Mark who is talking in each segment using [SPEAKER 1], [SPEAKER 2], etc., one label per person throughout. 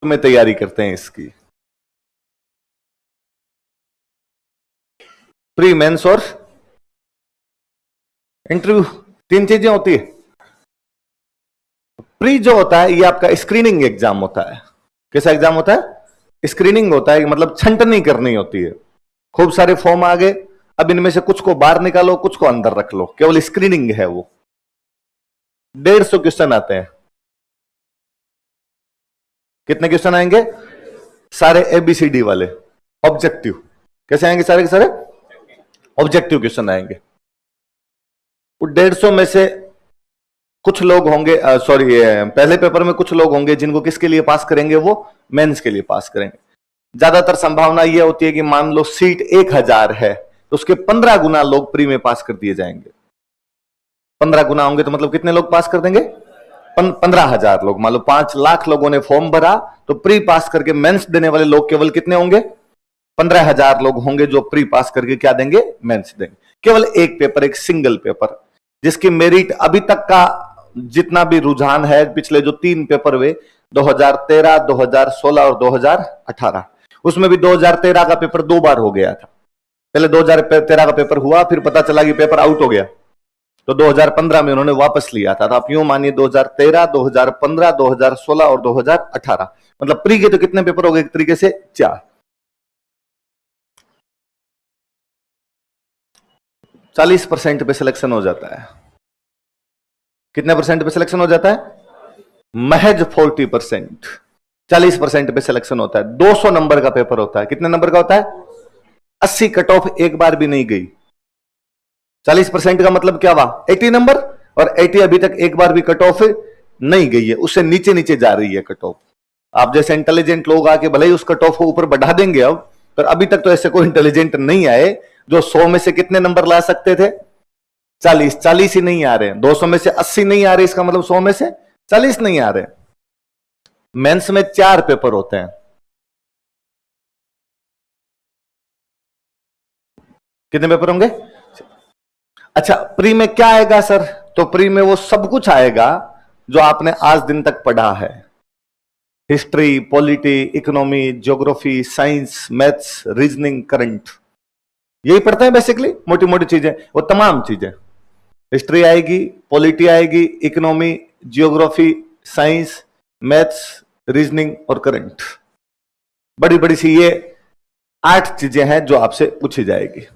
[SPEAKER 1] में तैयारी करते हैं इसकी। प्री मेंस और इंटरव्यू, तीन चीजें होती है। प्री जो होता है ये आपका स्क्रीनिंग एग्जाम होता है। कैसा एग्जाम होता है? स्क्रीनिंग होता है, मतलब छंटनी करनी होती है। खूब सारे फॉर्म आ गए, अब इनमें से कुछ को बाहर निकालो, कुछ को अंदर रख लो, केवल स्क्रीनिंग है वो। 150 क्वेश्चन आते हैं। कितने क्वेश्चन आएंगे? सारे एबीसीडी वाले ऑब्जेक्टिव। कैसे आएंगे? सारे के सारे ऑब्जेक्टिव क्वेश्चन आएंगे। 150 में से कुछ लोग होंगे, सॉरी, पहले पेपर में कुछ लोग होंगे जिनको किसके लिए पास करेंगे? वो मेंस के लिए पास करेंगे। ज्यादातर संभावना यह होती है कि मान लो सीट 1000 है तो उसके 15 गुना लोग प्री में पास कर दिए जाएंगे। 15 गुना होंगे तो मतलब कितने लोग पास कर देंगे? 15,000 लोग। मान लो 5 लाख लोगों ने फॉर्म भरा तो प्री पास करके मेंस देने वाले लोग केवल कितने होंगे? 15,000 लोग होंगे जो प्री पास करके क्या देंगे? मेंस देंगे। केवल एक पेपर, एक सिंगल पेपर, जिसकी मेरिट अभी तक का जितना भी रुझान है, पिछले जो 3 पेपर हुए 2013, 2016 और 2018, उसमें भी 2013 का पेपर 2 बार हो गया था। पहले 2013 का पेपर हुआ, फिर पता चला कि पेपर आउट हो गया, तो 2015 में उन्होंने वापस लिया था। तो आप यूं मानिए 2013, 2015, 2016 और 2018, मतलब प्री के तो कितने पेपर हो गए? एक तरीके से 4। 40% पे सिलेक्शन हो जाता है। कितने परसेंट पे सिलेक्शन हो जाता है? महज 40%। 40% पे सिलेक्शन होता है। 200 नंबर का पेपर होता है। कितने नंबर का होता है? 80 कट ऑफ एक बार भी नहीं गई। 40% का मतलब क्या हुआ? 80 नंबर, और 80 अभी तक एक बार भी कट ऑफ नहीं गई है, उससे नीचे नीचे जा रही है कट ऑफ। आप जैसे इंटेलिजेंट लोग आके भले ही उस कट ऑफ को ऊपर बढ़ा देंगे अब, पर अभी तक तो ऐसे कोई इंटेलिजेंट नहीं आए जो 100 में से कितने नंबर ला सकते थे? 40। 40 ही नहीं आ रहे हैं। 200 में से 80 नहीं आ रहे, इसका मतलब 100 में से 40 नहीं आ रहे। मेंस में 4 पेपर होते हैं। कितने पेपर होंगे? अच्छा, प्री में क्या आएगा सर? तो प्री में वो सब कुछ आएगा जो आपने आज दिन तक पढ़ा है। History, polity, economy, geography, science, maths, reasoning, current, यही पढ़ते हैं बेसिकली, मोटी मोटी चीजें, वो तमाम चीजें। हिस्ट्री आएगी, पॉलिटी आएगी, economy, geography, science, maths, reasoning और करंट। बड़ी बड़ी सी ये 8 चीजें हैं जो आपसे पूछी जाएगी।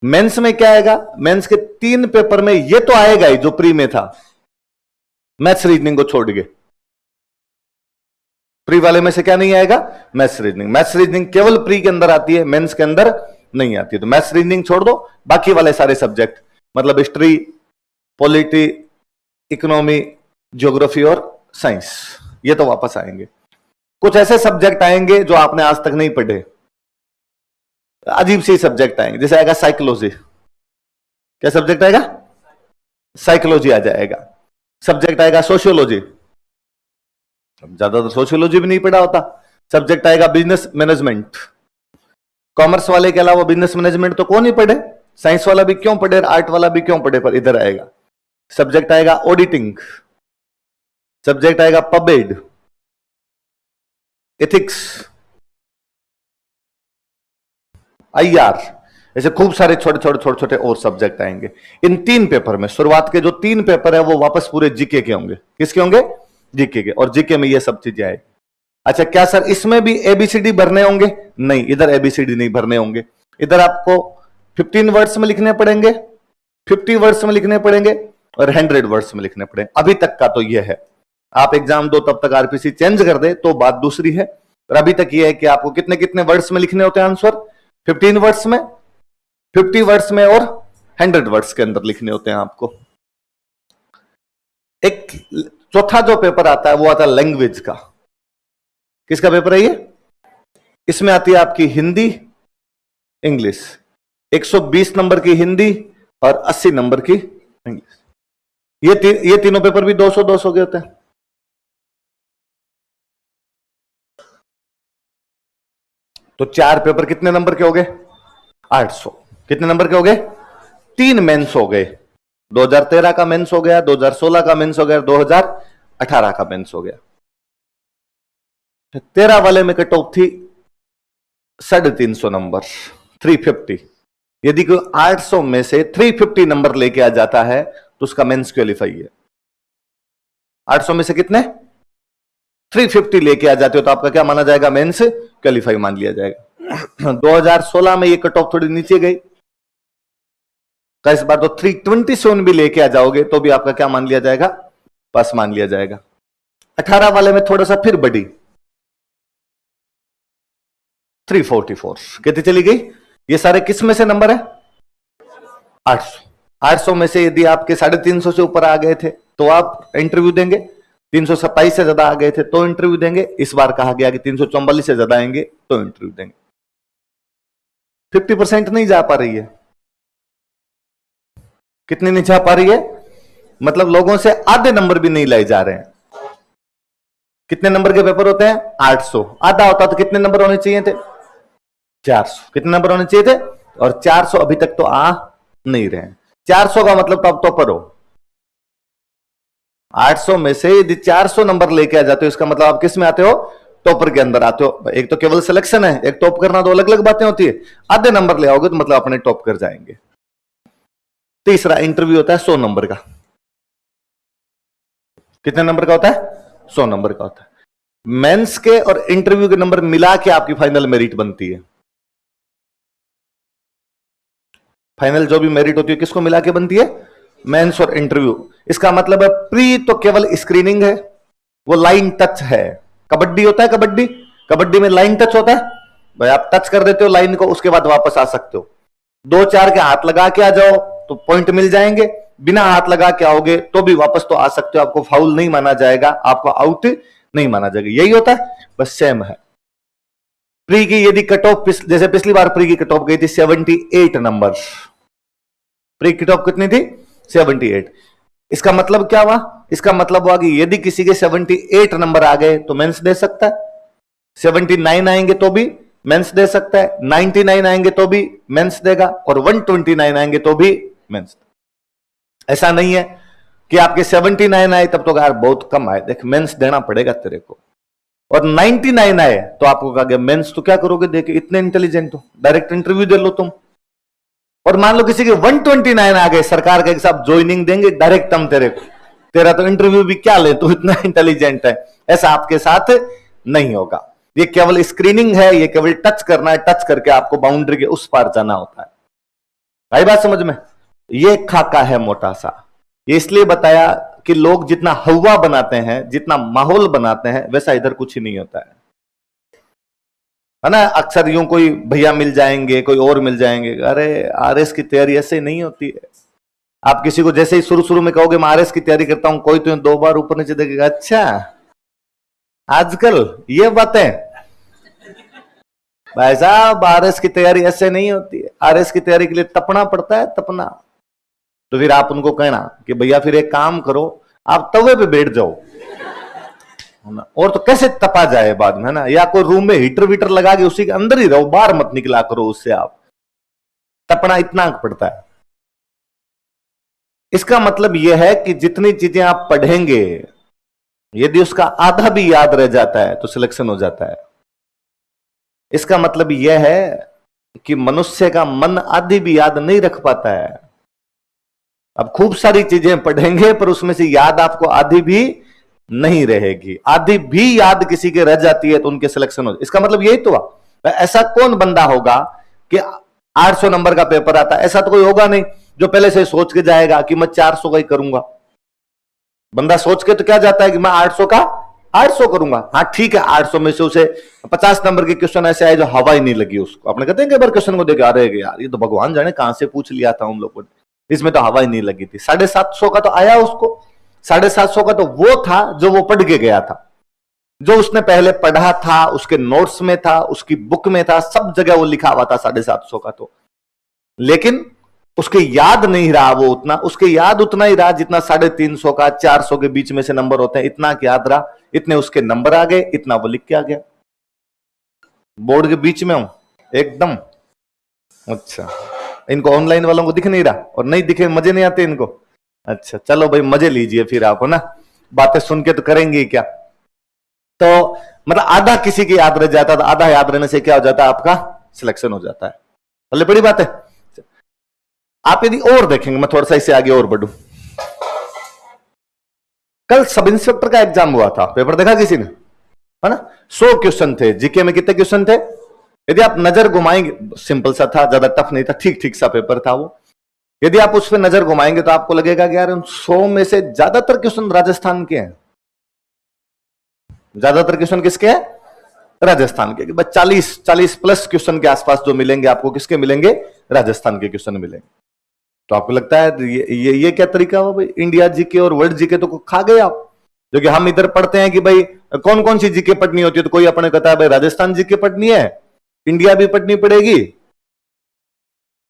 [SPEAKER 1] मेंस में क्या आएगा? मेंस के 3 पेपर में ये तो आएगा ही जो प्री में था, मैथ्स रीजनिंग को छोड़ के। प्री वाले में से क्या नहीं आएगा? Maths reasoning. मैथ्स रीजनिंग केवल प्री के अंदर आती है, मेंस के अंदर नहीं आती। तो मैथ्स रीजनिंग छोड़ दो, बाकी वाले सारे सब्जेक्ट, मतलब हिस्ट्री, पॉलिटी, इकोनॉमी, ज्योग्राफी और साइंस, ये तो वापस आएंगे। कुछ ऐसे सब्जेक्ट आएंगे जो आपने आज तक नहीं पढ़े, अजीब सी सब्जेक्ट आएंगे। जैसे आएगा साइकोलॉजी। क्या सब्जेक्ट आएगा? साइकोलॉजी आ जाएगा। सब्जेक्ट आएगा सोशियोलॉजी, ज्यादातर सोशियोलॉजी भी नहीं पढ़ा होता। सब्जेक्ट आएगा बिजनेस मैनेजमेंट। कॉमर्स वाले के अलावा बिजनेस मैनेजमेंट तो कौन ही पढ़े? साइंस वाला भी क्यों पढ़े, आर्ट वाला भी क्यों पढ़े, पर इधर आएगा। सब्जेक्ट आएगा ऑडिटिंग, सब्जेक्ट आएगा पबेड, एथिक्स, आईआर, ऐसे खूब सारे छोटे छोटे और सब्जेक्ट आएंगे। इन 3 पेपर में, शुरुआत के जो 3 पेपर है वो वापस पूरे जीके के होंगे। किसके होंगे? जीके के। और जीके में ये सब चीजें आएगी। अच्छा, क्या सर इसमें भी एबीसीडी भरने होंगे? नहीं, इधर एबीसीडी नहीं भरने होंगे। इधर आपको 15 वर्ड्स में लिखने पड़ेंगे, 50 वर्ड्स में लिखने पड़ेंगे और 100 वर्ड्स में लिखने पड़ेंगे। अभी तक का तो यह है। आप एग्जाम दो तब तक आरपीसी चेंज कर दे तो बात दूसरी है, और अभी तक यह है कि आपको कितने कितने वर्ड्स में लिखने होते हैं आंसर? 15 वर्ड्स में, 50 वर्ड्स में और 100 वर्ड्स के अंदर लिखने होते हैं आपको। एक चौथा जो पेपर आता है वो आता है लैंग्वेज का। किसका पेपर है ये? इसमें आती है आपकी हिंदी, इंग्लिश। 120 नंबर की हिंदी और 80 नंबर की इंग्लिश। ये तीनों पेपर भी 200 के होते हैं। तो 4 पेपर कितने नंबर के हो गए? 800। कितने नंबर के हो गए? 3 मेंस हो गए। 2013 का मेंस हो गया, 2016 का मेंस हो गया, 2018 का मेंस हो गया। 13 वाले में कट ऑफ थी 350 नंबर, 350। यदि कोई 800 में से 350 नंबर लेके आ जाता है तो उसका मेंस क्वालिफाई है। 800 में से कितने 350 लेके आ जाते हो तो आपका क्या माना जाएगा, मेंस क्वालिफाई मान लिया जाएगा। 2016 में ये कट ऑफ थोड़ी नीचे गई, तो इस बार तो 327 भी लेके आ जाओगे तो भी आपका क्या मान लिया जाएगा, पास मान लिया जाएगा। 18 वाले में थोड़ा सा फिर बढ़ी, 344 कितनी चली गई। ये सारे किस में से नंबर है, 800। 800 में से यदि आपके 350 से ऊपर आ गए थे तो आप इंटरव्यू देंगे, 327 से ज्यादा आ गए थे तो इंटरव्यू देंगे। इस बार कहा गया कि 344 से ज्यादा आएंगे तो इंटरव्यू देंगे। 50% नहीं जा पा रही है। कितनी नहीं जा पा रही है, मतलब लोगों से आधे नंबर भी नहीं लाए जा रहे हैं। कितने नंबर के पेपर होते हैं, 800। आधा होता तो कितने नंबर होने चाहिए थे, 400। कितने नंबर होने चाहिए थे, और 400 अभी तक तो आ नहीं रहे हैं। 400 का मतलब तो आप टॉपर हो। 800 में से यदि 400 नंबर लेके आ जाते हो इसका मतलब आप किस में आते हो, टॉपर के अंदर आते हो। एक तो केवल सिलेक्शन है, एक टॉप करना, दो अलग अलग बातें होती है। आधे नंबर ले आओगे तो मतलब अपने टॉप कर जाएंगे। तीसरा इंटरव्यू होता है 100 नंबर का। कितने नंबर का होता है, 100 नंबर का होता है। मेंस के और इंटरव्यू के नंबर मिला के आपकी फाइनल मेरिट बनती है। फाइनल जो भी मेरिट होती है किसको मिला के बनती है, मेंस और इंटरव्यू। इसका मतलब है प्री तो केवल स्क्रीनिंग है, वो लाइन टच है। कबड्डी होता है, कबड्डी, कबड्डी में लाइन टच होता है। भाई आप टच कर देते हो लाइन को, उसके बाद वापस आ सकते हो। 2-4 के हाथ लगा के आ जाओ तो पॉइंट मिल जाएंगे, बिना हाथ लगा के आओगे तो भी वापस तो आ सकते हो, आपको फाउल नहीं माना जाएगा, आपको आउट नहीं माना जाएगा। यही होता है, बस सेम है। प्री की यदि कट ऑफ, जैसे पिछली बार प्री की कट ऑफ गई थी 78 नंबर। प्री कट ऑफ कितनी थी, 78। इसका मतलब क्या हुआ, इसका मतलब हुआ कि यदि किसी के 78 नंबर आ गए तो मेंस दे सकता है, 79 आएंगे तो भी मेंस दे सकता है, 99 आएंगे तो भी मेंस देगा, और 129 आएंगे तो भी मेंस। ऐसा नहीं है कि आपके 79 आए तब तो यार बहुत कम आए, देख मेंस देना पड़ेगा तेरे को, और 99 आए तो आपको कहा गया मेंस तो क्या करोगे देखे, इतने इंटेलिजेंट हो, डायरेक्ट इंटरव्यू दे लो तुम। और मान लो किसी के 129 आ गए, सरकार के साथ ज्वाइनिंग देंगे डायरेक्ट हम तेरे को, तेरा तो इंटरव्यू भी क्या ले, तू इतना इंटेलिजेंट है। ऐसा आपके साथ नहीं होगा। ये केवल स्क्रीनिंग है, ये केवल टच करना है, टच करके आपको बाउंड्री के उस पार जाना होता है। आई बात समझ में। ये खाका है मोटा सा। ये इसलिए बताया कि लोग जितना हवा बनाते हैं, जितना माहौल बनाते हैं, वैसा इधर कुछ ही नहीं होता है ना। अक्सर यूं कोई भैया मिल जाएंगे, कोई और मिल जाएंगे, अरे आरएस की तैयारी ऐसे नहीं होती है। आप किसी को जैसे ही शुरू शुरू में कहोगे मैं आरएस की तैयारी करता हूं, कोई तो 2 बार ऊपर नीचे देखेगा, अच्छा आजकल ये बातें। भाई साहब आरएस की तैयारी ऐसे नहीं होती है, आरएस की तैयारी के लिए तपना पड़ता है, तपना। तो फिर आप उनको कहना कि भैया फिर एक काम करो, आप तवे पे बैठ जाओ, और तो कैसे तपा जाए बाद में, है ना। या कोई रूम में हीटर वीटर लगा के उसी के अंदर ही रहो, बाहर मत निकला करो उससे, आप तपना इतना पड़ता है। इसका मतलब यह है कि जितनी चीजें आप पढ़ेंगे, यदि उसका आधा भी याद रह जाता है तो सिलेक्शन हो जाता है। इसका मतलब यह है कि मनुष्य का मन आधी भी याद नहीं रख पाता है। अब खूब सारी चीजें पढ़ेंगे पर उसमें से याद आपको आधी भी नहीं रहेगी। आधी भी याद किसी के रह जाती है तो उनके सिलेक्शन हो। इसका मतलब यही तो हुआ। ऐसा कौन बंदा होगा कि 800 नंबर का पेपर आता है, ऐसा तो कोई होगा नहीं जो पहले से सोच के जाएगा कि मैं 400 का ही करूंगा। बंदा सोच के तो क्या जाता है कि मैं 800 का 800 करूंगा। हाँ ठीक है, 800 में से उसे 50 नंबर के क्वेश्चन ऐसे आए जो हवा ही नहीं लगी उसको। आपने कहते हैं कि बार क्वेश्चन को देखे, अरे यार ये तो भगवान जाने कहां से पूछ लिया था हम लोगों ने, इसमें तो हवा ही नहीं लगी थी। 750 का तो आया उसको। 750 का तो वो था जो वो पढ़ के गया था, जो उसने पहले पढ़ा था, उसके नोट्स में था, उसकी बुक में था, सब जगह वो लिखा हुआ था 750 का तो। लेकिन उसके याद नहीं रहा वो उतना, उसके याद उतना ही रहा जितना 350 का 400 के बीच में से नंबर होते हैं, इतना याद रहा, इतने उसके नंबर आ गए, इतना वो लिख के आ गया। बोर्ड के बीच में हूं एकदम। अच्छा, इनको ऑनलाइन वालों को दिख नहीं रहा, और नहीं दिखे मजे नहीं आते इनको। अच्छा चलो भाई मजे लीजिए फिर आप, है ना, बातें सुन के तो करेंगे क्या। तो मतलब आधा किसी की याद रह जाता था, आधा याद रहने से क्या हो जाता है, आपका सिलेक्शन हो जाता है। भले बड़ी बात है। आप यदि और देखेंगे, मैं थोड़ा सा इससे आगे और बढ़ूं, कल सब इंस्पेक्टर का एग्जाम हुआ था, पेपर देखा किसी ने, है ना? 100 क्वेश्चन थे। जीके में कितने क्वेश्चन थे? यदि आप नजर घुमाएंगे, सिंपल सा था, ज्यादा टफ नहीं था, ठीक ठीक सा पेपर था वो। यदि आप उस पर नजर घुमाएंगे तो आपको लगेगा कि यार 100 में से ज्यादातर क्वेश्चन राजस्थान के हैं। ज्यादातर क्वेश्चन किसके हैं? राजस्थान के। बस 40 प्लस क्वेश्चन के आसपास जो मिलेंगे आपको, किसके मिलेंगे? राजस्थान के क्वेश्चन मिलेंगे। तो आपको लगता है ये क्या तरीका हुआ भाई? इंडिया जीके और वर्ल्ड जीके तो खा गए आप। जो कि हम इधर पढ़ते हैं कि भाई कौन कौन सी जीके पढ़नी होती है, तो कोई अपने कहता है भाई राजस्थान जीके पढ़नी है, इंडिया भी पढ़नी पड़ेगी,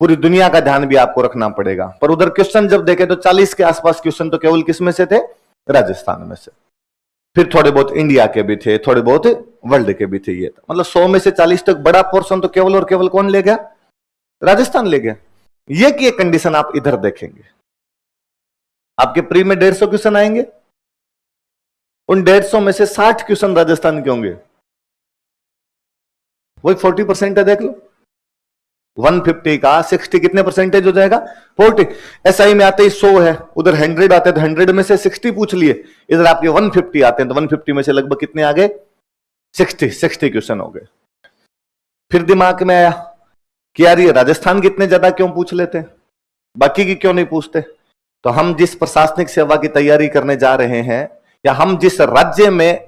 [SPEAKER 1] पूरी दुनिया का ध्यान भी आपको रखना पड़ेगा। पर उधर क्वेश्चन जब देखे तो 40 के आसपास क्वेश्चन तो केवल किस में से थे? राजस्थान में से। फिर थोड़े बहुत इंडिया के भी थे, थोड़े बहुत वर्ल्ड के भी थे। ये मतलब 100 में से 40 तक बड़ा पोर्शन तो केवल और केवल कौन ले गया? राजस्थान ले गया। ये की कंडीशन आप इधर देखेंगे, आपके प्री में 150 क्वेश्चन आएंगे, उन 150 में से 60 क्वेश्चन राजस्थान के होंगे, वही 40% है। देख लो 150 का 60 कितने परसेंटेज हो जाएगा? 40। एसआई में आते ही 100 है, उधर 100 आते हैं तो 100 में से 60 पूछ लिए, इधर आपके 150 आते हैं तो 150 में से लगभग कितने आ गए? 60 क्वेश्चन हो गए। फिर दिमाग में आया कि यार ये राजस्थान कितने ज्यादा क्यों पूछ लेते हैं, बाकी की क्यों नहीं पूछते? तो हम जिस प्रशासनिक सेवा की तैयारी करने जा रहे हैं, या हम जिस राज्य में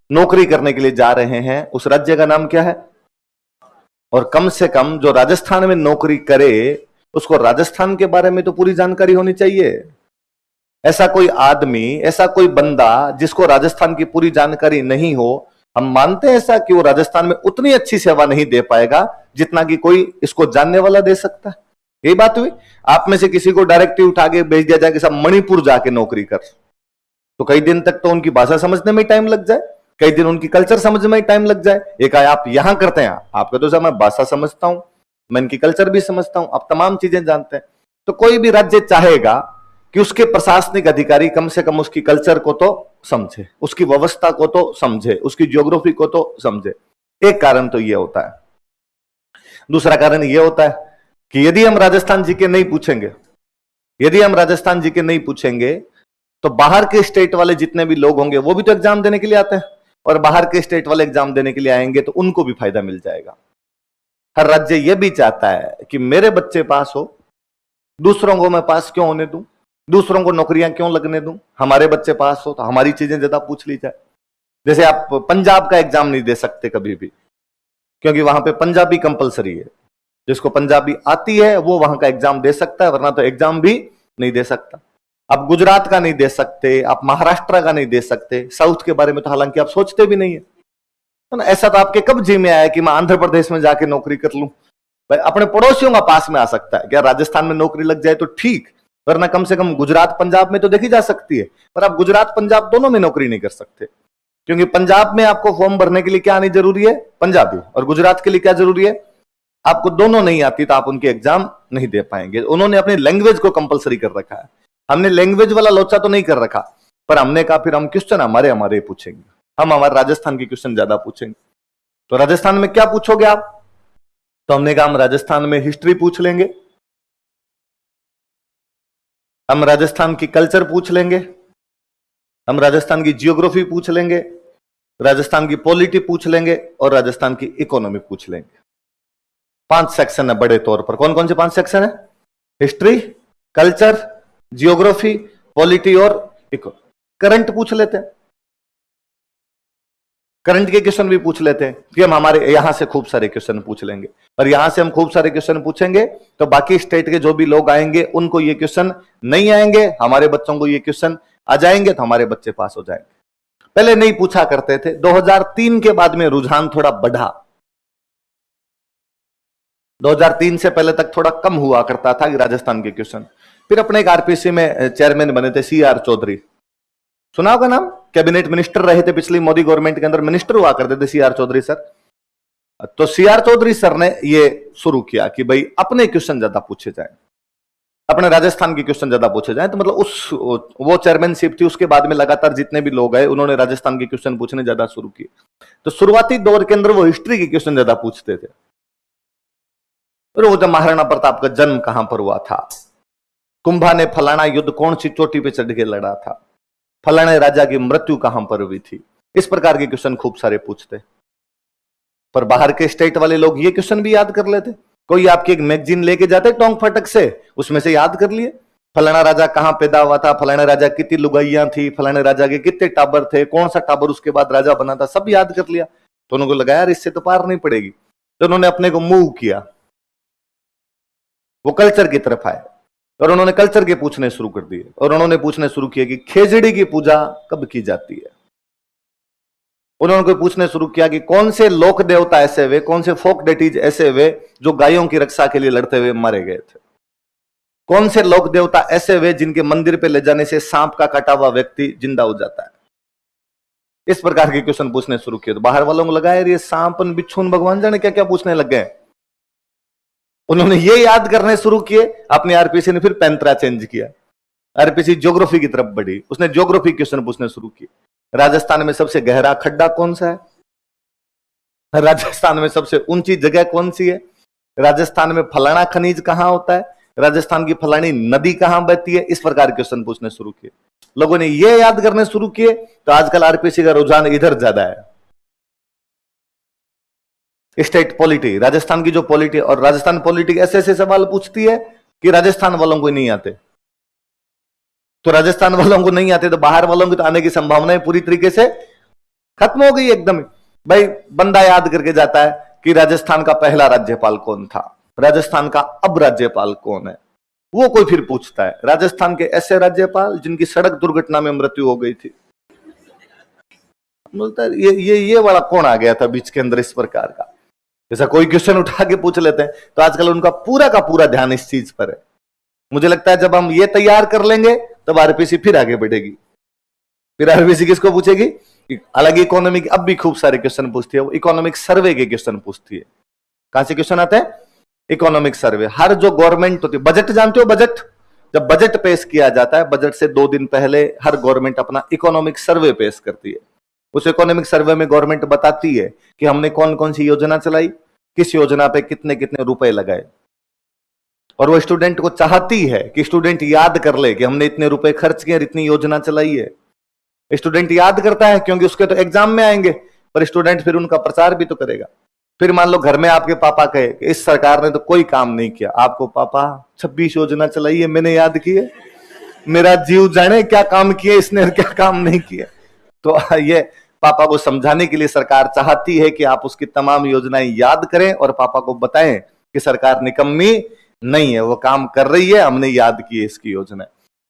[SPEAKER 1] नौकरी करने के लिए जा रहे हैं, उस राज्य का नाम क्या है? और कम से कम जो राजस्थान में नौकरी करे उसको राजस्थान के बारे में तो पूरी जानकारी होनी चाहिए। ऐसा कोई आदमी, ऐसा कोई बंदा जिसको राजस्थान की पूरी जानकारी नहीं हो, हम मानते हैं ऐसा कि वो राजस्थान में उतनी अच्छी सेवा नहीं दे पाएगा जितना कि कोई इसको जानने वाला दे सकता है। यही बात हुई। आप में से किसी को डायरेक्टिव उठा के भेज दिया जाए कि सब मणिपुर जाके नौकरी कर, तो कई दिन तक तो उनकी भाषा समझने में टाइम लग जाए, कई दिन उनकी कल्चर समझने में टाइम लग जाए। एक आया आप यहां करते हैं, आपका तो मैं भाषा समझता हूं, मैं इनकी कल्चर भी समझता हूं, आप तमाम चीजें जानते हैं। तो कोई भी राज्य चाहेगा कि उसके प्रशासनिक अधिकारी कम से कम उसकी कल्चर को तो समझे, उसकी व्यवस्था को तो समझे, उसकी ज्योग्राफी को तो समझे। एक कारण तो यह होता है। दूसरा कारण यह होता है कि यदि हम राजस्थान जीके नहीं पूछेंगे, यदि हम राजस्थान जीके नहीं पूछेंगे तो बाहर के स्टेट वाले जितने भी लोग होंगे वो भी तो एग्जाम देने के लिए आते हैं, और बाहर के स्टेट वाले एग्जाम देने के लिए आएंगे तो उनको भी फायदा मिल जाएगा। हर राज्य यह भी चाहता है कि मेरे बच्चे पास हो, दूसरों को मैं पास क्यों होने दूं, दूसरों को नौकरियां क्यों लगने दूं, हमारे बच्चे पास हो तो हमारी चीजें ज्यादा पूछ ली जाए। जैसे आप पंजाब का एग्जाम नहीं दे सकते कभी भी, क्योंकि वहां पे पंजाबी कंपलसरी है। जिसको पंजाबी आती है वो वहां का एग्जाम दे सकता है, वरना तो एग्जाम भी नहीं दे सकता। आप गुजरात का नहीं दे सकते, आप महाराष्ट्र का नहीं दे सकते, साउथ के बारे में तो हालांकि आप सोचते भी नहीं है, तो ना ऐसा तो आपके कब जी में आया कि मैं आंध्र प्रदेश में जाके नौकरी कर लूं? भाई अपने पड़ोसियों का पास में आ सकता है, क्या राजस्थान में नौकरी लग जाए तो ठीक, वरना कम से कम गुजरात पंजाब में तो देखी जा सकती है। पर आप गुजरात पंजाब दोनों में नौकरी नहीं कर सकते, क्योंकि पंजाब में आपको फॉर्म भरने के लिए क्या आनी जरूरी है? पंजाबी। और गुजरात के लिए क्या जरूरी है? आपको दोनों नहीं आती तो आप उनके एग्जाम नहीं दे पाएंगे। उन्होंने अपनी लैंग्वेज को कंपलसरी कर रखा है, हमने लैंग्वेज वाला लोचा तो नहीं कर रखा, पर हमने कहा फिर हम क्वेश्चन हमारे पूछेंगे, हम हमारे राजस्थान के क्वेश्चन ज्यादा पूछेंगे। तो राजस्थान में क्या पूछोगे आप? तो हमने कहा हम राजस्थान में हिस्ट्री पूछ लेंगे, हम राजस्थान की कल्चर पूछ लेंगे, हम राजस्थान की जियोग्राफी पूछ लेंगे, राजस्थान की पॉलिटी पूछ लेंगे, और राजस्थान की इकोनॉमी पूछ लेंगे। 5 सेक्शन है बड़े तौर पर। कौन कौन से 5 सेक्शन है? हिस्ट्री, कल्चर, जियोग्राफी, पॉलिटी और करंट पूछ लेते हैं। करंट के क्वेश्चन भी पूछ लेते हैं कि हम हमारे यहां से खूब सारे क्वेश्चन पूछ लेंगे, और यहां से हम खूब सारे क्वेश्चन पूछेंगे तो बाकी स्टेट के जो भी लोग आएंगे उनको ये क्वेश्चन नहीं आएंगे, हमारे बच्चों को ये क्वेश्चन आ जाएंगे तो हमारे बच्चे पास हो जाएंगे। पहले नहीं पूछा करते थे, 2003 के बाद में रुझान थोड़ा बढ़ा। 2003 से पहले तक थोड़ा कम हुआ करता था कि राजस्थान के क्वेश्चन। फिर अपने एक आरपीसी में चेयरमैन बने थे सीआर चौधरी, सुना होगा नाम, कैबिनेट मिनिस्टर रहे थे पिछली मोदी गवर्नमेंट के अंदर, मिनिस्टर हुआ करते थे सीआर चौधरी सर। तो सीआर चौधरी सर ने ये शुरू किया कि भाई अपने क्वेश्चन ज्यादा पूछे जाए। अपने राजस्थान के क्वेश्चन ज्यादा पूछे जाए तो मतलब वो चेयरमैनशिप थी, उसके बाद में लगातार जितने भी लोग आए उन्होंने राजस्थान के क्वेश्चन पूछने ज्यादा शुरू किए। तो शुरुआती दौर के अंदर वो हिस्ट्री के क्वेश्चन ज्यादा पूछते थे। और वो जब महाराणा प्रताप का जन्म कहां पर हुआ था, कुंभा ने फलाना युद्ध कौन सी चोटी पे चढ़ के लड़ा था, फलाने राजा की मृत्यु कहां पर हुई थी, इस प्रकार के क्वेश्चन खूब सारे पूछते। पर बाहर के स्टेट वाले लोग ये क्वेश्चन भी याद कर लेते। कोई आपकी एक मैगजीन लेके जाते टोंग फटक से, उसमें से याद कर लिए फलाना राजा कहां पैदा हुआ था, फलाने राजा कितनी लुगाइयां थी, फलाने राजा के कितने टाबर थे, कौन सा टाबर उसके बाद राजा बना था, सब याद कर लिया। तो उनको लगा यार इससे तो पार नहीं पड़ेगी। तो उन्होंने अपने को मूव किया, वो कल्चर की तरफ आए और उन्होंने कल्चर के पूछने शुरू कर दिए। और उन्होंने पूछने शुरू किया कि खेजड़ी की पूजा कब की जाती है। उन्होंने कोई पूछने शुरू किया कि कौन से लोक देवता ऐसे हुए, कौन से फोक डेटीज ऐसे हुए जो गायों की रक्षा के लिए लड़ते हुए मारे गए थे, कौन से लोक देवता ऐसे हुए जिनके मंदिर पे ले जाने से सांप का कटा हुआ व्यक्ति जिंदा हो जाता है। इस प्रकार के क्वेश्चन पूछने शुरू किए। तो बाहर वालों को लगा यार ये सांपन बिच्छून भगवान जाने क्या क्या पूछने लग गए। उन्होंने ये याद करने शुरू किए। अपनी आरपीसी ने फिर पैंतरा चेंज किया, आरपीसी ज्योग्राफी की तरफ बढ़ी, उसने ज्योग्राफी क्वेश्चन पूछने शुरू किए। राजस्थान में सबसे गहरा खड्डा कौन सा है, राजस्थान में सबसे ऊंची जगह कौन सी है, राजस्थान में फलाना खनिज कहां होता है, राजस्थान की फलानी नदी कहां बहती है। इस प्रकार के क्वेश्चन पूछने शुरू किए। लोगों ने ये याद करने शुरू किए। तो आजकल आरपीसी का रुझान इधर ज्यादा है, स्टेट पॉलिटी, राजस्थान की जो पॉलिटी। और राजस्थान पॉलिटी ऐसे ऐसे सवाल पूछती है कि राजस्थान वालों को नहीं आते। तो राजस्थान वालों को नहीं आते तो बाहर वालों की तो आने की संभावनाएं पूरी तरीके से खत्म हो गई एकदम। भाई बंदा याद करके जाता है कि राजस्थान का पहला राज्यपाल कौन था, राजस्थान का अब राज्यपाल कौन है। वो कोई फिर पूछता है राजस्थान के ऐसे राज्यपाल जिनकी सड़क दुर्घटना में मृत्यु हो गई थी। बोलता है ये वाला कौन आ गया था बीच के अंदर इस प्रकार का। जैसा कोई क्वेश्चन उठा के पूछ लेते हैं तो आजकल उनका पूरा का पूरा ध्यान इस चीज पर है। मुझे लगता है जब हम ये तैयार कर लेंगे तब आरपीसी फिर आगे बढ़ेगी। फिर आरपीसी किसको पूछेगी, हालांकि इकोनॉमी की अब भी खूब सारे क्वेश्चन पूछती है। वो इकोनॉमिक सर्वे के क्वेश्चन पूछती है। कहां से क्वेश्चन आते हैं, इकोनॉमिक सर्वे। हर जो गवर्नमेंट होती है, बजट जानते हो, बजट जब बजट पेश किया जाता है, बजट से 2 दिन पहले हर गवर्नमेंट अपना इकोनॉमिक सर्वे पेश करती है। उस इकोनॉमिक सर्वे में गवर्नमेंट बताती है कि हमने कौन कौन सी योजना चलाई, किस योजना पे कितने कितने रुपए लगाए। और वो स्टूडेंट को चाहती है कि स्टूडेंट याद कर ले कि हमने इतने रुपए खर्च किए, इतनी योजना चलाई है। स्टूडेंट याद करता है क्योंकि उसके तो एग्जाम में आएंगे, पर स्टूडेंट फिर उनका प्रचार भी तो करेगा। फिर मान लो घर में आपके पापा कहे कि इस सरकार ने तो कोई काम नहीं किया, आपको पापा 26 योजना चलाई है, मैंने याद की है, मेरा जीव जाने क्या काम किए इसने, क्या काम नहीं किया। तो ये पापा को समझाने के लिए सरकार चाहती है कि आप उसकी तमाम योजनाएं याद करें और पापा को बताएं कि सरकार निकम्मी नहीं है, वो काम कर रही है, हमने याद की है इसकी योजना।